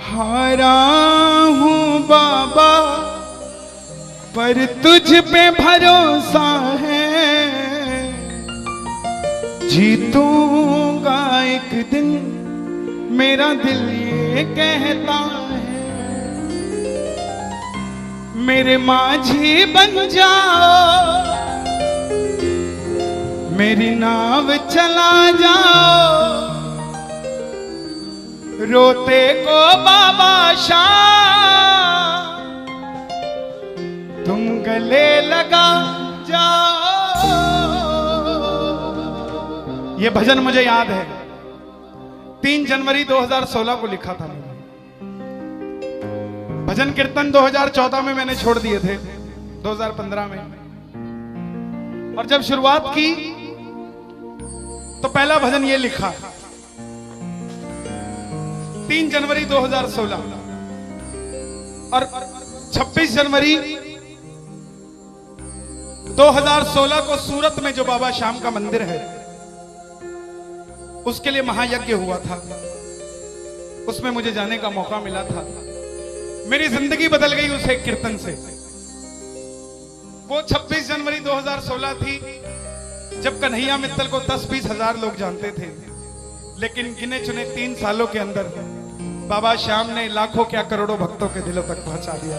हारा हूँ बाबा पर तुझ पे भरोसा है, जीतूंगा एक दिन मेरा दिल ये कहता है। मेरे माझी बन जाओ, मेरी नाव चला जाओ, रोते को बाबा शाम तुम गले लगा जाओ। ये भजन मुझे याद है, 3 जनवरी 2016 को लिखा था मैंने। भजन कीर्तन 2014 में मैंने छोड़ दिए थे, 2015 में। और जब शुरुआत की तो पहला भजन ये लिखा 3 जनवरी 2016। और 26 जनवरी 2016 को सूरत में जो बाबा श्याम का मंदिर है उसके लिए महायज्ञ हुआ था, उसमें मुझे जाने का मौका मिला था। मेरी जिंदगी बदल गई उस एक कीर्तन से। वो 26 जनवरी 2016 थी जब कन्हैया मित्तल को 10-20 हजार लोग जानते थे, लेकिन गिने चुने 3 सालों के अंदर बाबा श्याम ने लाखों क्या करोड़ों भक्तों के दिलों तक पहुंचा दिया।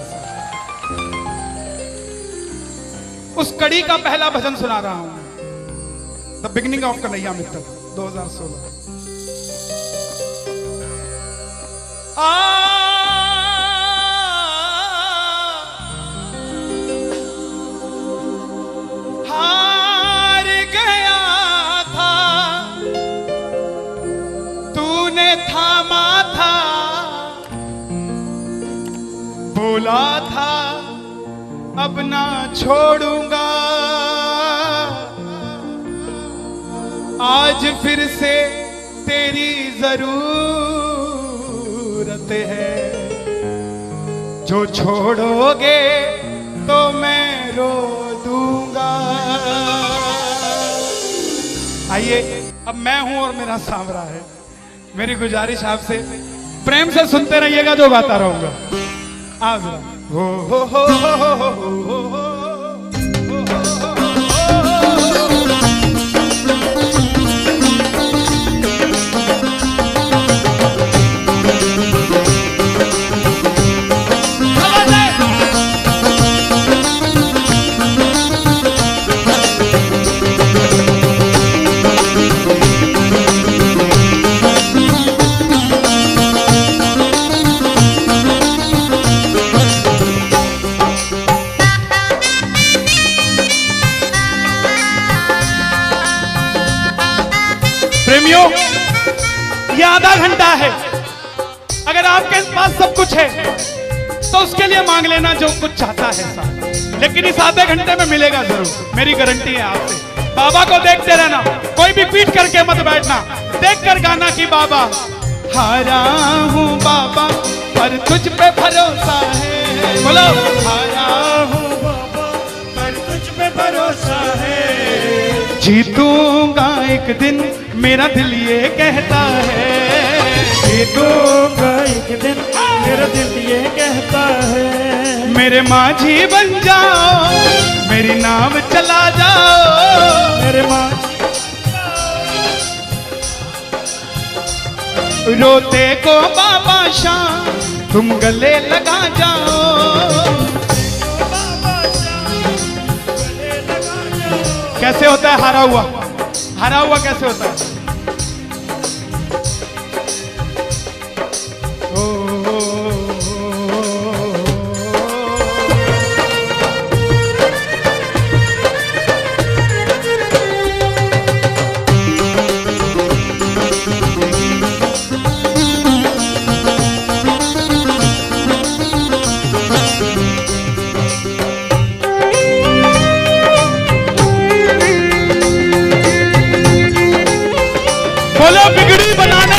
उस कड़ी का पहला भजन सुना रहा हूं, the beginning of Kanhaiya Mittal 2016। हार गया था तूने थामा था, बोला था अब ना छोड़ूंगा, आज फिर से तेरी जरूरत है, जो छोड़ोगे तो मैं रो दूंगा। आइए, अब मैं हूं और मेरा सांवरा है। मेरी गुजारिश आपसे प्रेम से सुनते रहिएगा, जो गाता रहूंगा। आज हो हो हो हो हो हो हो हो। प्रेमियों, ये आधा घंटा है। अगर आपके पास सब कुछ है तो उसके लिए मांग लेना जो कुछ चाहता है साहब, लेकिन इस आधे घंटे में मिलेगा जरूर, मेरी गारंटी है आपसे। बाबा को देखते रहना, कोई भी पीट करके मत बैठना, देख कर गाना कि बाबा हारा हूँ बाबा पर तुझ पे भरोसा है। बोलो हारा हूँ बाबा पर तुझ पे भरोसा है, जीतूंगा एक दिन मेरा दिल ये कहता है, जीतूंगा एक दिन मेरा दिल ये कहता है। मेरे माझी बन जाओ, मेरी नाव चला जाओ, मेरे माझी रोते को बाबा शाम तुम गले लगा जाओ। कैसे होता है हारा हुआ? हारा हुआ कैसे होता है? बोलो बिगड़ी बनाने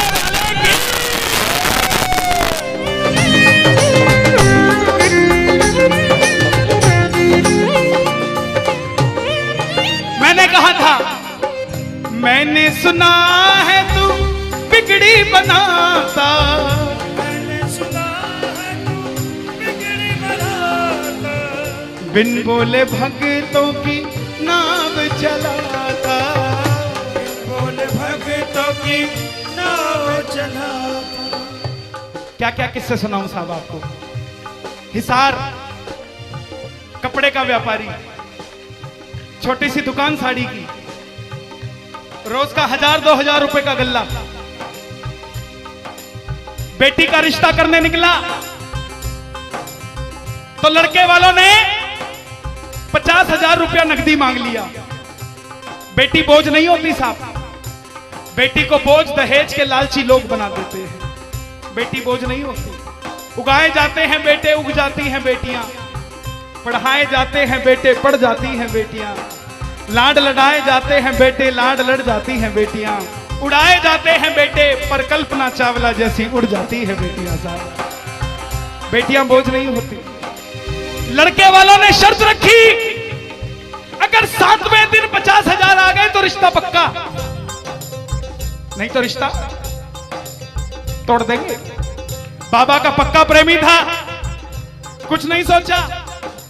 मैंने कहा था, मैंने सुना है तू बिगड़ी बनाता, मैंने सुना बिन बोले भक्तों की नाव चलाता, बोले भक्तों की नाव चलाता। क्या क्या किस्से सुनाऊं साहब आपको। हिसार कपड़े का व्यापारी, छोटी सी दुकान साड़ी की, रोज का 1000-2000 रुपए का गल्ला। बेटी का रिश्ता करने निकला तो लड़के वालों ने 50,000 रुपया नकदी मांग लिया। बेटी बोझ नहीं होती साहब, बेटी को बोझ दहेज के लालची लोग बना देते हैं। बेटी बोझ नहीं होती। उगाए जाते हैं बेटे, उग जाती हैं बेटियां। पढ़ाए जाते हैं बेटे, पढ़ जाती हैं बेटियां। लाड लड़ाए जाते हैं बेटे, लाड लड़ जाती हैं बेटियां। उड़ाए जाते हैं बेटे, पर कल्पना चावला जैसी उड़ जाती है बेटियां साहब। बेटियां बोझ नहीं होती। लड़के वालों ने शर्त रखी, अगर 7वें दिन 50,000 आ गए तो रिश्ता पक्का, नहीं तो रिश्ता तोड़ देंगे। बाबा का पक्का प्रेमी था, कुछ नहीं सोचा,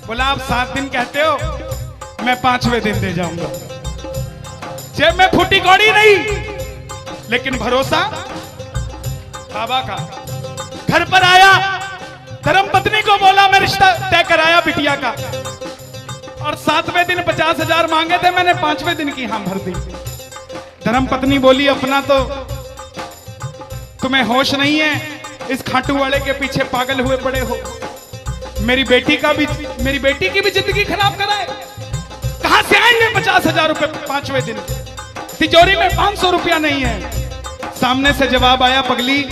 बोला आप 7 दिन कहते हो, मैं 5वें दिन दे जाऊंगा। जेब में फूटी कौड़ी नहीं, लेकिन भरोसा बाबा का। घर पर आया, धर्मपत्नी को बोला मैं रिश्ता तय कराया बिटिया का, और 7वें दिन 50,000 मांगे थे, मैंने 5वें दिन की हां भर दी। धर्मपत्नी बोली अपना तो तुम्हें होश नहीं है, इस खाटू वाले के पीछे पागल हुए पड़े हो। मेरी बेटी की भी जिंदगी खराब कराए। कहां से आएंगे 50,000 रुपए 5वें दिन? तिजोरी में 500 रुपया नहीं है। सामने से जवाब आया, पगली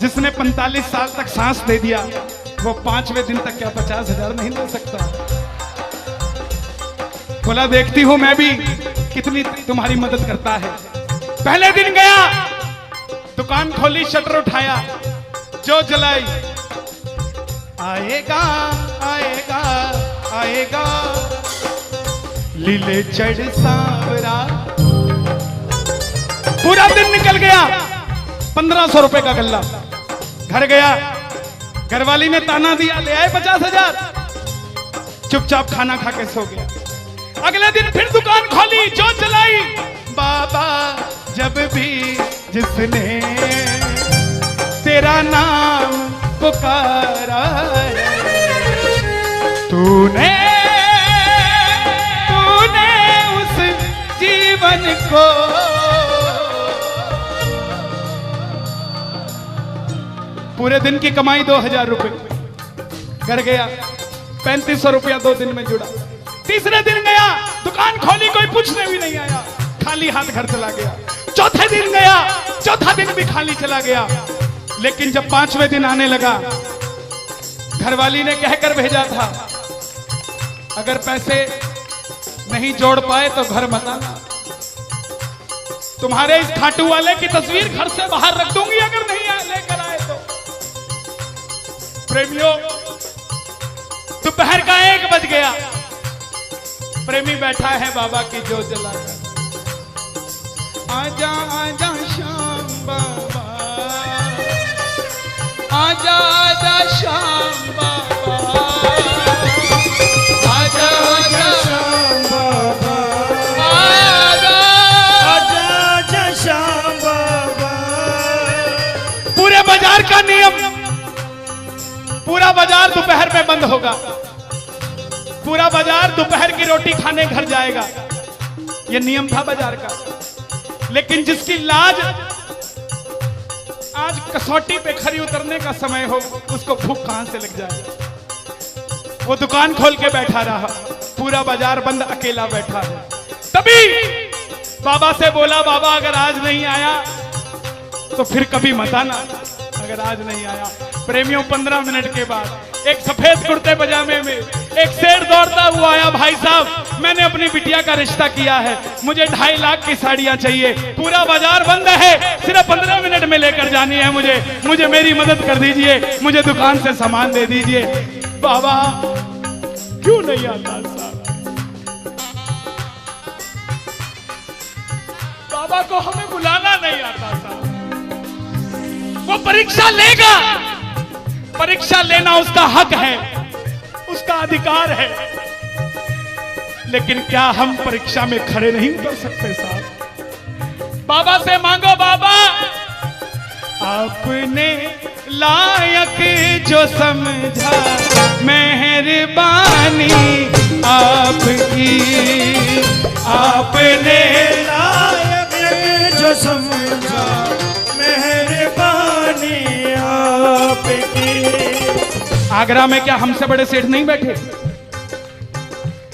जिसने 45 साल तक सांस दे दिया, वो 5वें दिन तक क्या 50,000 नहीं दे सकता? बोला देखती हूं मैं भी कितनी तुम्हारी मदद करता है। पहले दिन गया, दुकान खोली, शटर उठाया, जो जलाई, आएगा आएगा आएगा लीले चढ़ सांवरा। पूरा दिन निकल गया, 1500 रुपए का गल्ला। घर गया, घरवाली ने ताना दिया, ले आए 50,000। चुपचाप खाना खा के सो गया। अगले दिन फिर दुकान खोली, जो चलाई, बाबा जब भी जिसने तेरा नाम पुकारा, तूने उस जीवन को पूरे दिन की कमाई 2000 रुपए। घर गया, 3500 रुपया 2 दिन में जुड़ा। तीसरे दिन गया, दुकान खोली, कोई पूछने भी नहीं आया, खाली हाथ घर चला गया। चौथे दिन गया, चौथा दिन भी खाली चला गया। लेकिन जब 5वें दिन आने लगा, घरवाली ने कहकर भेजा था, अगर पैसे नहीं जोड़ पाए तो घर मत आना। तुम्हारे इस खाटू वाले की तस्वीर घर से बाहर रख दूंगी अगर नहीं लेकर आए तो। प्रेमियों, दोपहर का 1 बज गया। प्रेमी बैठा है बाबा की जोत जलाकर। आजा आजा श्याम बाबा, आजा आजा श्याम बाबा, आजा आजा श्याम बाबा, आजा आजा आजा श्याम बाबा। पूरे बाजार का नियम, पूरा बाजार दोपहर में बंद होगा। पूरा बाजार दोपहर की रोटी खाने घर जाएगा। यह नियम था बाजार का। लेकिन जिसकी लाज आज कसौटी पे खरी उतरने का समय हो, उसको भूख कहां से लग जाए। वो दुकान खोल के बैठा रहा, पूरा बाजार बंद, अकेला बैठा है। तभी बाबा से बोला, बाबा अगर आज नहीं आया तो फिर कभी मत आना, अगर आज नहीं आया। प्रेमियों, 15 मिनट के बाद एक सफेद कुर्ते पजामे में एक शेर दौड़ता हुआ आया। भाई साहब, मैंने अपनी बिटिया का रिश्ता किया है, मुझे 2.5 लाख की साड़ियां चाहिए, पूरा बाजार बंद है, सिर्फ 15 मिनट में लेकर जानी है मुझे मेरी मदद कर दीजिए, मुझे दुकान से सामान दे दीजिए। बाबा क्यों नहीं आता साहब? बाबा को हमें बुलाना नहीं आता साहब। वो परीक्षा लेगा, परीक्षा लेना उसका हक है, उसका अधिकार है, लेकिन क्या हम परीक्षा में खड़े नहीं उतर सकते साहब? बाबा से मांगो, बाबा आपने लायक जो समझा, मेहरबानी आपकी, आपने लायक जो समझा, मेहरबानी आपकी। आगरा में क्या हमसे बड़े सेठ नहीं बैठे?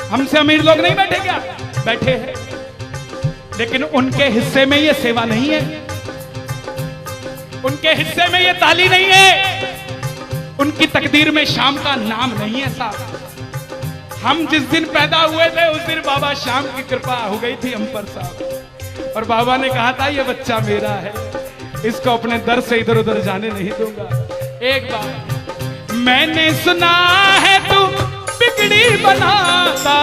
हमसे अमीर लोग नहीं बैठे क्या? बैठे हैं, लेकिन उनके हिस्से में ये सेवा नहीं है, उनके हिस्से में ये ताली नहीं है, उनकी तकदीर में शाम का नाम नहीं है साहब। हम जिस दिन पैदा हुए थे उस दिन बाबा शाम की कृपा हो गई थी हम पर साहब, और बाबा ने कहा था ये बच्चा मेरा है, इसको अपने दर से इधर उधर जाने नहीं दूंगा। एक बार मैंने सुना है तू बिगड़ी बनाता,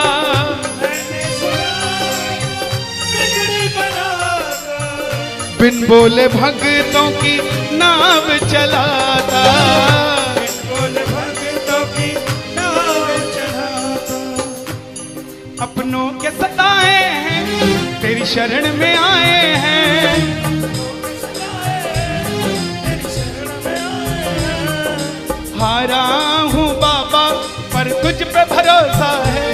बिन बोले भक्तों की नाव चलाता, बिन बोले भक्तों की नाव चलाता। अपनों के सताए हैं तेरी शरण में आए हैं, हारा हूँ बाबा पर तुझ पे भरोसा है,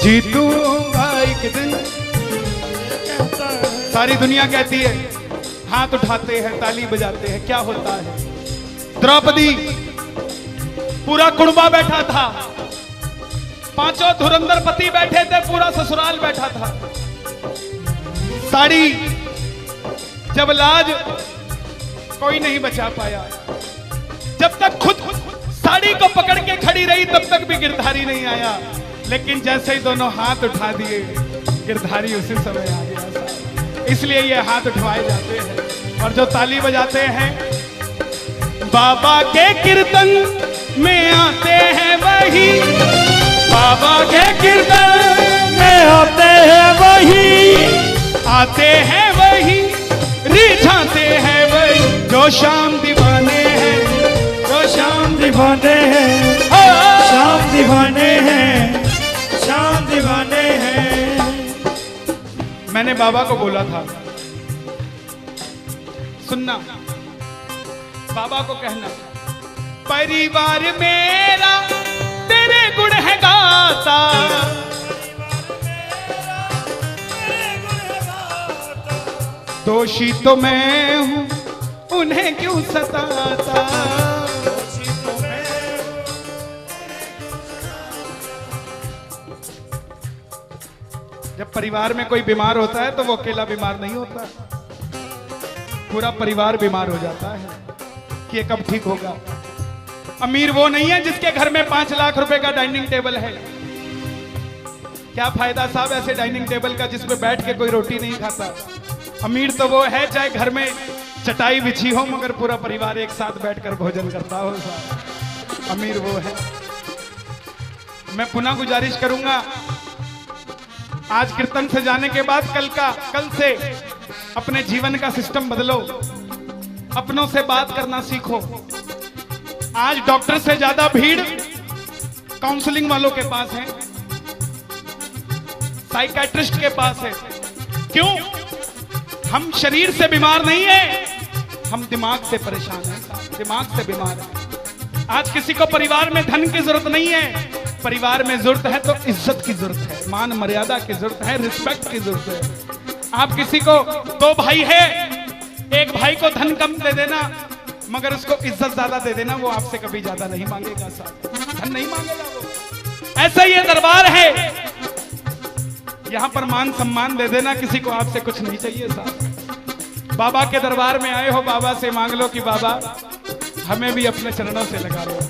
जीतूंगा एक दिन। सारी दुनिया कहती है, हाथ उठाते हैं, ताली बजाते हैं, क्या होता है? द्रौपदी पूरा कुड़बा बैठा था, पांचों धुरंधर पति बैठे थे, पूरा ससुराल बैठा था। साड़ी जब लाज कोई नहीं बचा पाया, जब तक खुद साड़ी को पकड़ के खड़ी रही तब तक भी गिरधारी नहीं आया, लेकिन जैसे ही दोनों हाथ उठा दिए गिरधारी उसी समय आ गया। इसलिए ये हाथ उठवाए जाते हैं, और जो ताली बजाते हैं बाबा के कीर्तन में आते हैं वही, बाबा के कीर्तन में आते हैं वही, आते हैं वही, रिझाते हैं वही, जो शाम दीवाने हैं, जो शाम दीवाने हैं, शाम दीवाने हैं, शाम दीवाने हैं। मैंने बाबा को बोला था, सुनना, बाबा को कहना, परिवार मेरा तेरे गुण है गाता, दोषी तो मैं हूं उन्हें क्यों सताता, जब परिवार में कोई बीमार होता है तो वो अकेला बीमार नहीं होता, पूरा परिवार बीमार हो जाता है कि ये कब ठीक होगा। अमीर वो नहीं है जिसके घर में 5 लाख रुपए का डाइनिंग टेबल है, क्या फायदा साहब ऐसे डाइनिंग टेबल का जिसपे बैठ के कोई रोटी नहीं खाता। अमीर तो वो है चाहे घर में चटाई बिछी हो मगर पूरा परिवार एक साथ बैठकर भोजन करता हो साहब, अमीर वो है। मैं पुनः गुजारिश करूंगा, आज कीर्तन से जाने के बाद कल से अपने जीवन का सिस्टम बदलो, अपनों से बात करना सीखो। आज डॉक्टर से ज्यादा भीड़ काउंसलिंग वालों के पास है, साइकियाट्रिस्ट के पास है। क्यों? हम शरीर से बीमार नहीं है, हम दिमाग से परेशान हैं, दिमाग से बीमार हैं। आज किसी को परिवार में धन की जरूरत नहीं है, परिवार में जरूरत है तो इज्जत की जरूरत है, मान मर्यादा की जरूरत है, रिस्पेक्ट की जरूरत है। आप किसी को 2 भाई है, एक भाई को धन कम दे देना मगर उसको इज्जत ज्यादा दे देना, वो आपसे कभी ज्यादा नहीं मांगेगा साहब, धन नहीं मांगेगा वो। ऐसा ये दरबार है, यहां पर मान सम्मान दे देना, किसी को आपसे कुछ नहीं चाहिए साहब। बाबा के दरबार में आए हो, बाबा से मांग लो कि बाबा हमें भी अपने चरणों से लगा लो,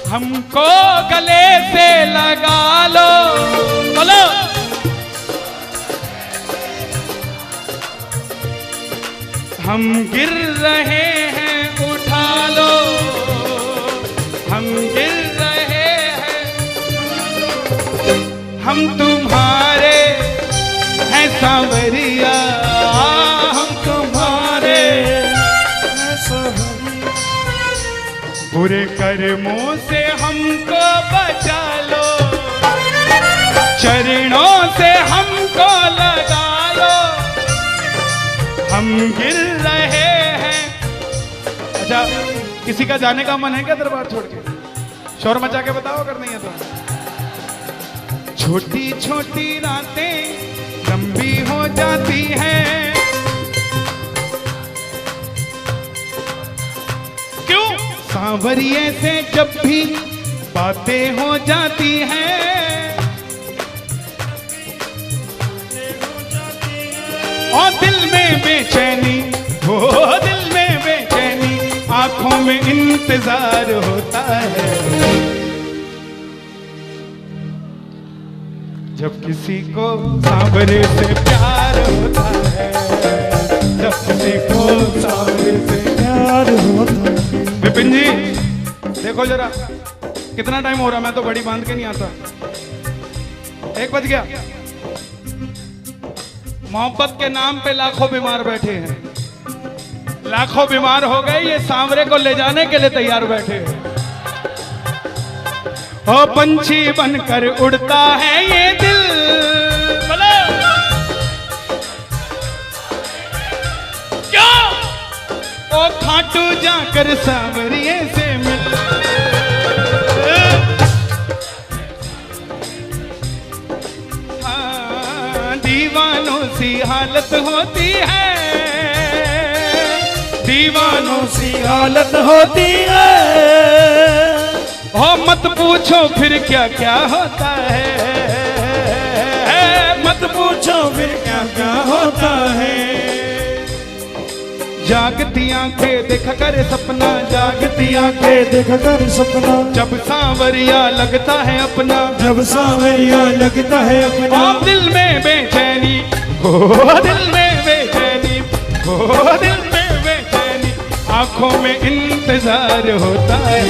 हमको गले से लगा लो, बोलो हम गिर रहे हैं उठा लो, हम गिर रहे हैं, हम तुम्हारे हैं सांवरिया, हम तुम्हारे हैं सांवरिया। बुरे कर्मों से हमको बचा लो, चरणों से हमको लगा लो, हम गिर रहे हैं। अच्छा, किसी का जाने का मन है क्या दरबार छोड़ के? शोर मचा के बताओ अगर नहीं है तो। छोटी छोटी रातें लंबी हो जाती हैं, क्यों? सांवरिये से जब भी बातें हो जाती हैं, और दिल में बेचैनी, हो दिल में बेचैनी, आंखों में इंतजार होता है। जब किसी को सांवरे से प्यार होता है, जब किसी को सांवरे से प्यार होता है। विपिन जी देखो जरा कितना टाइम हो रहा, मैं तो बड़ी बांध के नहीं आता। 1 बज गया। मोहब्बत के नाम पे लाखों बीमार बैठे हैं, लाखों बीमार हो गए, ये सांवरे को ले जाने के लिए तैयार बैठे हैं। ओ पंछी बनकर उड़ता है ये दिल, क्या? ओ खाटू जाकर सांवरिये से मिल, दीवानों सी हालत होती है, दीवानों सी हालत होती है। हो मत पूछो फिर क्या क्या होता है, मत पूछो फिर क्या क्या होता है। जागती आंखें देखा कर सपना, जागती आंखें देखा कर सपना, जब सांवरिया लगता है अपना, जब सांवरिया लगता है अपना। दिल में बेचैनी, हो दिल में बेचैनी, हो दिल में बेचैनी, आंखों में इंतजार होता है।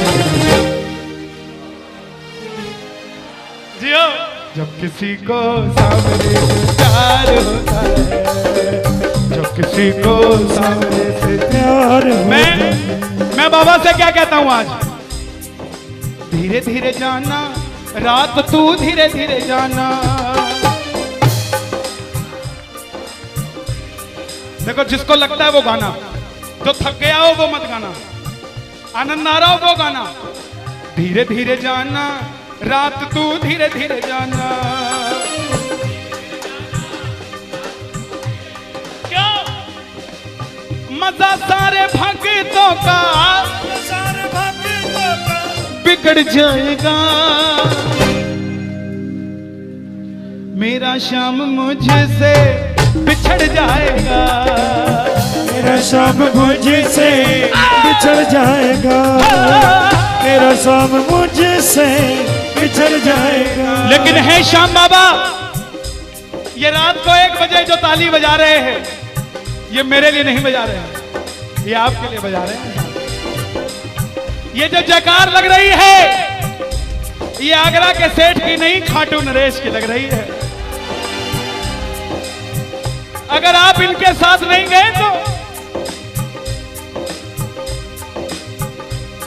जियो जब किसी को सांवरे से प्यार होता है, जब किसी को सांवरे से प्यार होता है। मैं बाबा से क्या कहता हूं आज? धीरे धीरे जाना, रात तू धीरे धीरे जाना। देखो जिसको लगता है वो गाना, जो थक गया हो वो मत गाना, आनंद आ रहा हो वो गाना। धीरे धीरे जाना, रात तू धीरे धीरे जाना। क्या मजा सारे भक्तों का, सारे भक्तों का बिगड़ जाएगा। मेरा श्याम मुझसे बिछड़ जाएगा, मेरा शाम मुझसे बिछड़ जाएगा, मेरा शाम मुझसे बिछड़ जाएगा। लेकिन है श्याम बाबा, ये रात को 1 बजे जो ताली बजा रहे हैं, ये मेरे लिए नहीं बजा रहे हैं, ये आपके लिए बजा रहे हैं। ये जो जयकार लग रही है, ये आगरा के सेठ की नहीं, खाटू नरेश की लग रही है। अगर आप इनके साथ नहीं गए तो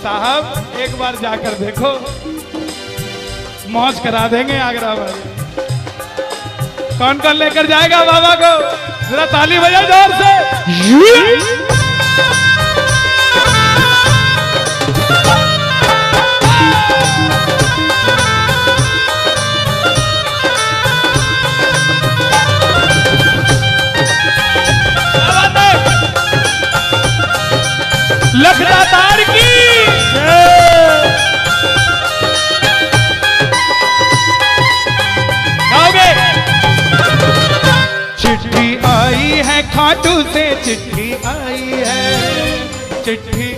साहब एक बार जाकर देखो, मौज करा देंगे आगरा वाले। कौन कौन लेकर जाएगा बाबा को? जरा ताली बजाओ जोर से। लखदातार की गाओगे? चिट्ठी आई है खाटू से, चिट्ठी आई है, चिट्ठी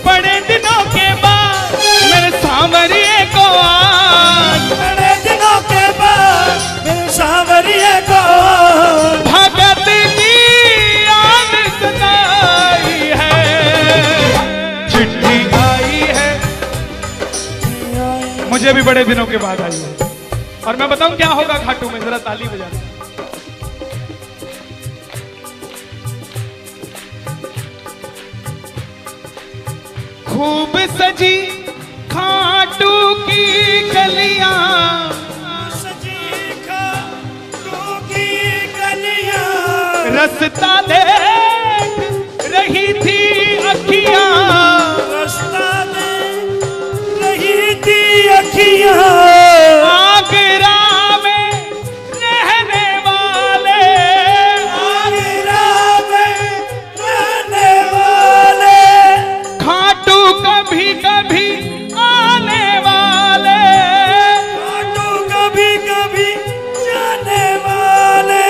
बड़े दिनों के बाद मेरे सांवरिये को आज, बड़े दिनों के बाद मेरे सांवरिये को भगत की याद सताई है। चिट्ठी आई है, मुझे भी बड़े दिनों के बाद आई है। और मैं बताऊं क्या होगा खाटू में, जरा ताली बजाना। खूब सजी खाटू की गलियां, सजी खाटू की गलियां, रास्ता देख रही थी अखियां, रास्ता देख रही थी अखियां, आगरा में रहने वाले, आगरा में रहने वाले, खाटू कभी कभी आने वाले, खाटू कभी कभी जाने वाले,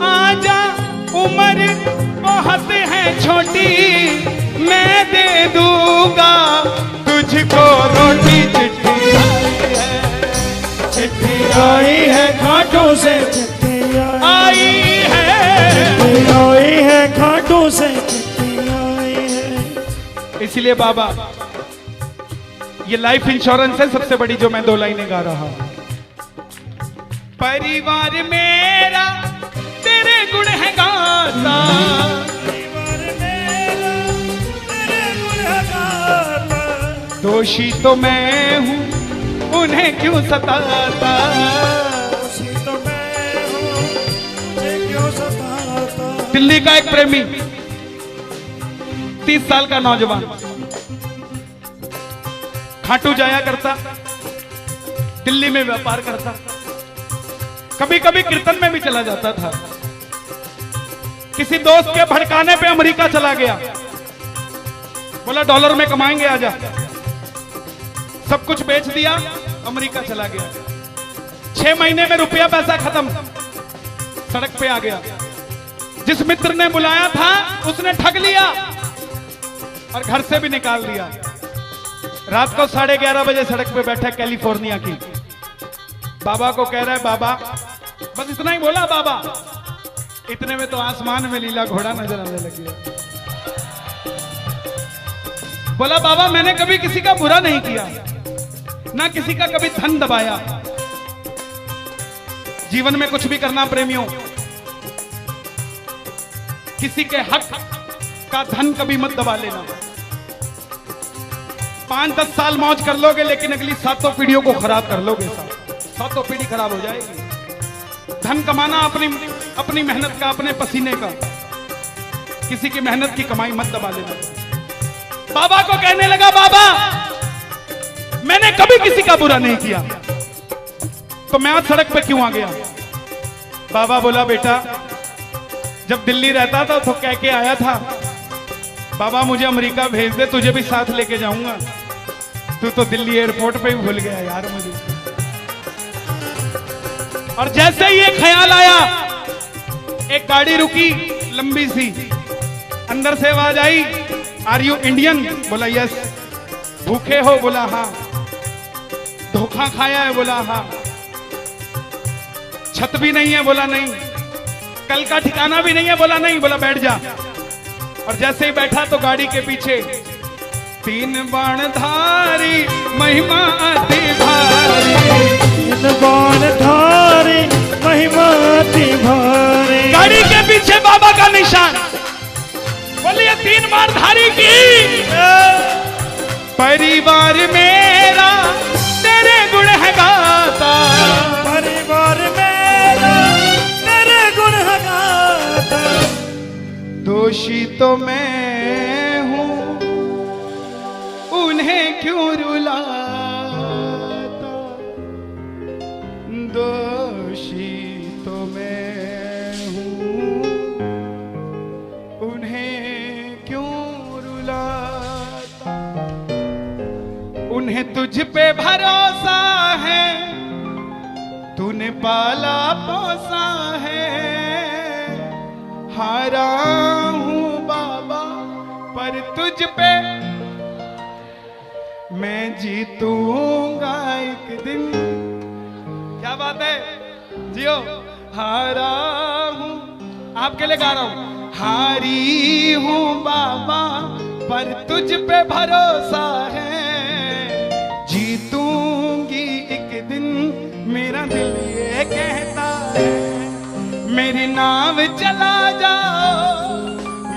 आजा उम्र बहुत है छोटी, मैं दे दूंगा तुझको रोटी। चिट्ठी आई है खाटू से, चिट्ठी आई है, आई है खाटू से, चिट्ठी आई है। इसलिए बाबा ये लाइफ इंश्योरेंस है सबसे बड़ी जो मैं 2 लाइनें गा रहा हूं। परिवार मेरा तेरे गुण है गाता, परिवार मेरा तेरे गुण है गाता, दोषी तो मैं हूं उन्हें क्यों सताता, दोषी तो मैं हूं मुझे क्यों सताता। दिल्ली का एक प्रेमी 30 साल का नौजवान खाटू जाया करता, दिल्ली में व्यापार करता, कभी कभी कीर्तन में भी चला जाता था। किसी दोस्त के भड़काने पे अमेरिका चला गया, बोला डॉलर में कमाएंगे आजा, सब कुछ बेच दिया, अमेरिका चला गया। 6 महीने में रुपया पैसा खत्म, सड़क पे आ गया। जिस मित्र ने बुलाया था उसने ठग लिया और घर से भी निकाल दिया। रात को 11:30 बजे सड़क पे बैठा कैलिफोर्निया की, बाबा को कह रहा है बाबा, बस इतना ही बोला बाबा, इतने में तो आसमान में लीला घोड़ा नजर आने लग गया। बोला बाबा मैंने कभी किसी का बुरा नहीं किया, ना किसी का कभी धन दबाया, जीवन में कुछ भी करना प्रेमियों, किसी के हक का धन कभी मत दबा लेना। 5-10 साल मौज कर लोगे लेकिन अगली 7 पीढ़ियों को खराब कर लोगे, 7 पीढ़ी खराब हो जाएगी। धन कमाना अपनी मेहनत का, अपने पसीने का, किसी की मेहनत की कमाई मत दबा लेना। बाबा को कहने लगा बाबा मैंने कभी किसी का बुरा नहीं किया, तो मैं आज सड़क पे क्यों आ गया। बाबा बोला बेटा जब दिल्ली रहता था तो कह के आया था बाबा मुझे अमेरिका भेज दे, तुझे भी साथ लेके जाऊंगा, तू तो दिल्ली एयरपोर्ट पे ही भूल गया यार मुझे। और जैसे ही ये ख्याल आया एक गाड़ी रुकी लंबी सी, अंदर से आवाज आई आर यू इंडियन, बोला यस। भूखे हो, बोला हाँ। धोखा खाया है, बोला हाँ। छत भी नहीं है, बोला नहीं। कल का ठिकाना भी नहीं है, बोला नहीं। बोला बैठ जा। और जैसे ही बैठा तो गाड़ी के पीछे 3 बाणधारी महिमा अति भारी, 3 बाणधारी महिमा अति भारी, गाड़ी के पीछे बाबा का निशान। बोलिए 3 बाणधारी की। परिवार मेरा तेरे गुण है गाता, परिवार मेरा तेरे गुण है गाता, दोषी तो मैं हूं उन्हें क्यों रुलाता, दोषी तो मैं हूं उन्हें क्यों रुलाता। उन्हें तुझ पे भरोसा है, तूने पाला पोसा है, हारा हूं बाबा पर तुझ पे मैं जीतूंगा एक दिन। क्या बात है, जियो। हारा हूं, आपके लिए गा रहा हूं। हारी हूं बाबा पर तुझ पे भरोसा है, जीतूंगी एक दिन मेरा दिल ये कहता है। मेरी नाव चला जाओ,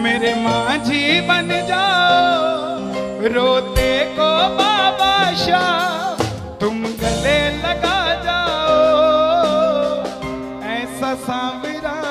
मेरे माझी बन जाओ, रोते को बाबा शाह तुम गले लगा जाओ, ऐसा सांवरा